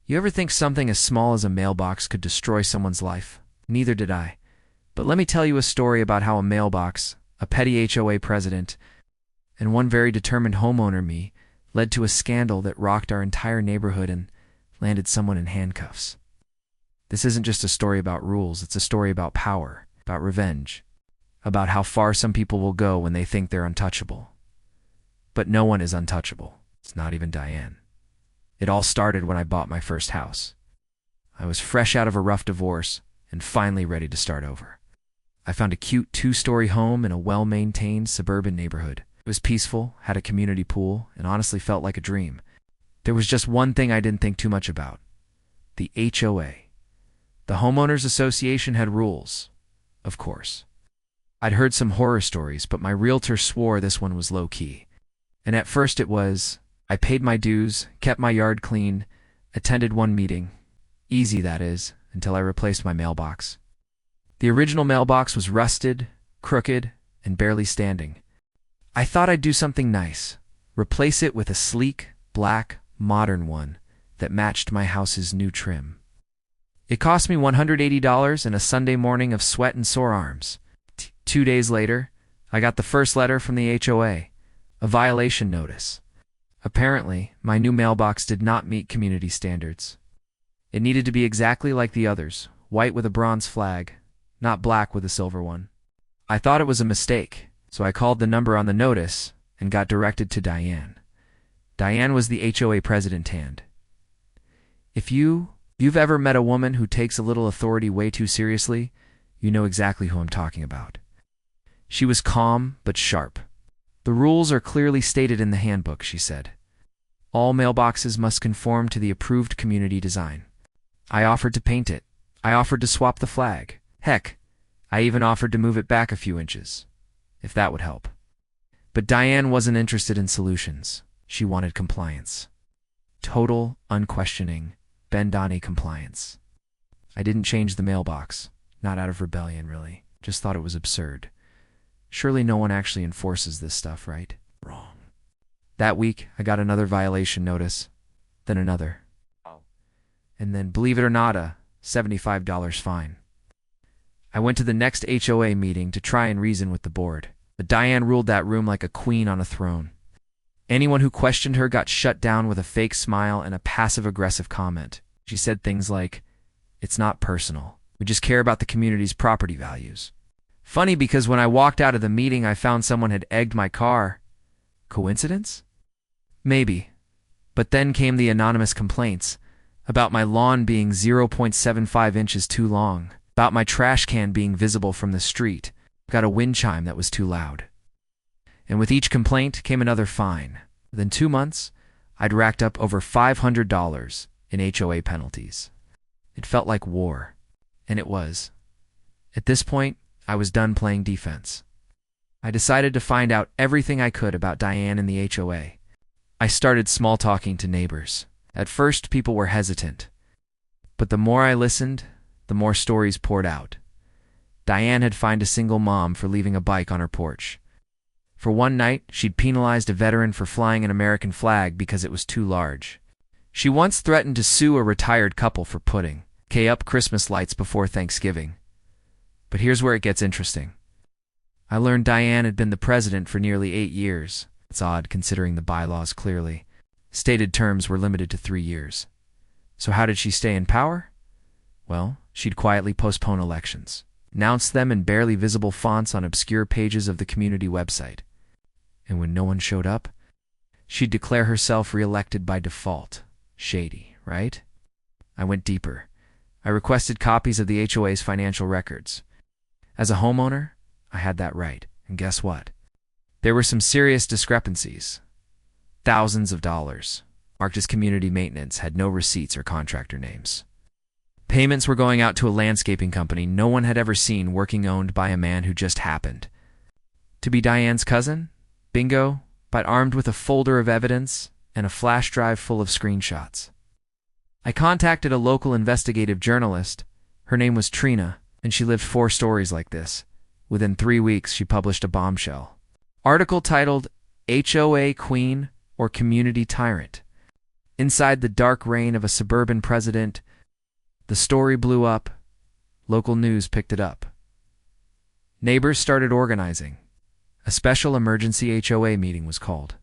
You ever think something as small as a mailbox could destroy someone's life? Neither did I. But let me tell you a story about how a mailbox, a petty HOA president, and one very determined homeowner, me, led to a scandal that rocked our entire neighborhood and landed someone in handcuffs. This isn't just a story about rules, it's a story about power, about revenge, about how far some people will go when they think they're untouchable. But no one is untouchable. It's not even Diane. It all started when I bought my first house. I was fresh out of a rough divorce and finally ready to start over. I found a cute 2-story home in a well-maintained suburban neighborhood. It was peaceful, had a community pool, and honestly felt like a dream. There was just one thing I didn't think too much about: the HOA. The Homeowners Association had rules, of course. I'd heard some horror stories, but my realtor swore this one was low-key. And at first it was, I paid my dues, kept my yard clean, attended one meeting. Easy, that is, until I replaced my mailbox. The original mailbox was rusted, crooked, and barely standing. I thought I'd do something nice, replace it with a sleek, black, modern one that matched my house's new trim. It cost me $180 and a Sunday morning of sweat and sore arms. 2 days later, I got the first letter from the HOA, a violation notice. Apparently, my new mailbox did not meet community standards. It needed to be exactly like the others, white with a bronze flag, not black with a silver one. I thought it was a mistake, so I called the number on the notice and got directed to Diane. Diane was the HOA president hand. If you've ever met a woman who takes a little authority way too seriously, you know exactly who I'm talking about. She was calm but sharp. The rules are clearly stated in the handbook, she said. All mailboxes must conform to the approved community design. I offered to paint it. I offered to swap the flag. Heck, I even offered to move it back a few inches, if that would help. But Diane wasn't interested in solutions. She wanted compliance. Total, unquestioning, bend-on-a compliance. I didn't change the mailbox, not out of rebellion, really. Just thought it was absurd. Surely no one actually enforces this stuff, right? Wrong. That week, I got another violation notice, then another. And then, believe it or not, a $75 fine. I went to the next HOA meeting to try and reason with the board, but Diane ruled that room like a queen on a throne. Anyone who questioned her got shut down with a fake smile and a passive-aggressive comment. She said things like, "It's not personal. We just care about the community's property values." Funny, because when I walked out of the meeting, I found someone had egged my car. Coincidence? Maybe. But then came the anonymous complaints about my lawn being 0.75 inches too long, about my trash can being visible from the street, got a wind chime that was too loud. And with each complaint came another fine. Within 2 months, I'd racked up over $500 in HOA penalties. It felt like war, and it was. At this point, I was done playing defense. I decided to find out everything I could about Diane and the HOA. I started small-talking to neighbors. At first, people were hesitant. But the more I listened, the more stories poured out. Diane had fined a single mom for leaving a bike on her porch. For one night, she'd penalized a veteran for flying an American flag because it was too large. She once threatened to sue a retired couple for putting up Christmas lights before Thanksgiving. But here's where it gets interesting. I learned Diane had been the president for nearly 8 years. It's odd, considering the bylaws clearly stated terms were limited to 3 years. So how did she stay in power? Well, she'd quietly postpone elections, announce them in barely visible fonts on obscure pages of the community website. And when no one showed up, she'd declare herself re-elected by default. Shady, right? I went deeper. I requested copies of the HOA's financial records. As a homeowner, I had that right. And guess what? There were some serious discrepancies. Thousands of dollars, marked as community maintenance, had no receipts or contractor names. Payments were going out to a landscaping company no one had ever seen, working owned by a man who just happened to be Diane's cousin? Bingo, but armed with a folder of evidence and a flash drive full of screenshots. I contacted a local investigative journalist. Her name was Trina, and she lived 4 stories like this. Within 3 weeks, she published a bombshell article titled "HOA Queen or Community Tyrant." Inside the dark reign of a suburban president, the story blew up. Local news picked it up. Neighbors started organizing. A special emergency HOA meeting was called.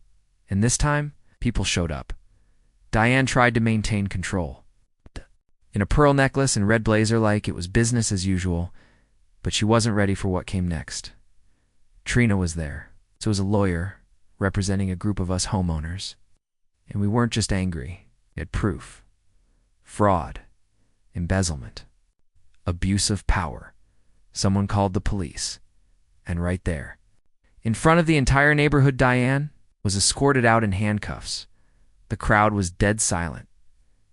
And this time, people showed up. Diane tried to maintain control. In a pearl necklace and red blazer like it was business as usual, but she wasn't ready for what came next. Trina was there. So was a lawyer representing a group of us homeowners. And we weren't just angry. We had proof. Fraud. Embezzlement. Abuse of power. Someone called the police. And right there, in front of the entire neighborhood, Diane was escorted out in handcuffs. The crowd was dead silent.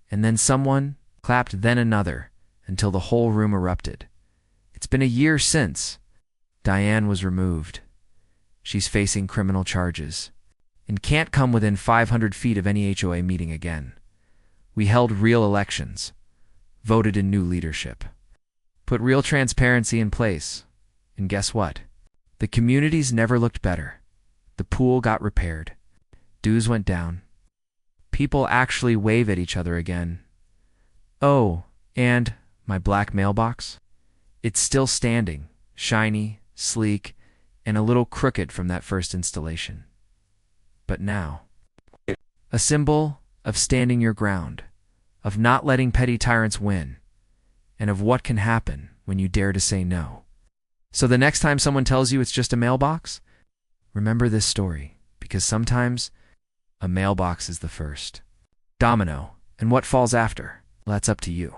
And then someone clapped, then another, until the whole room erupted. It's been a year since. Diane was removed. She's facing criminal charges and can't come within 500 feet of any HOA meeting again. We held real elections, voted in new leadership, put real transparency in place. And guess what? The communities never looked better. The pool got repaired. Dues went down. People actually wave at each other again. Oh, and my black mailbox? It's still standing, shiny, sleek, and a little crooked from that first installation. But now, a symbol of standing your ground, of not letting petty tyrants win, and of what can happen when you dare to say no. So the next time someone tells you it's just a mailbox, remember this story, because sometimes a mailbox is the first domino, and what falls after, well, that's up to you.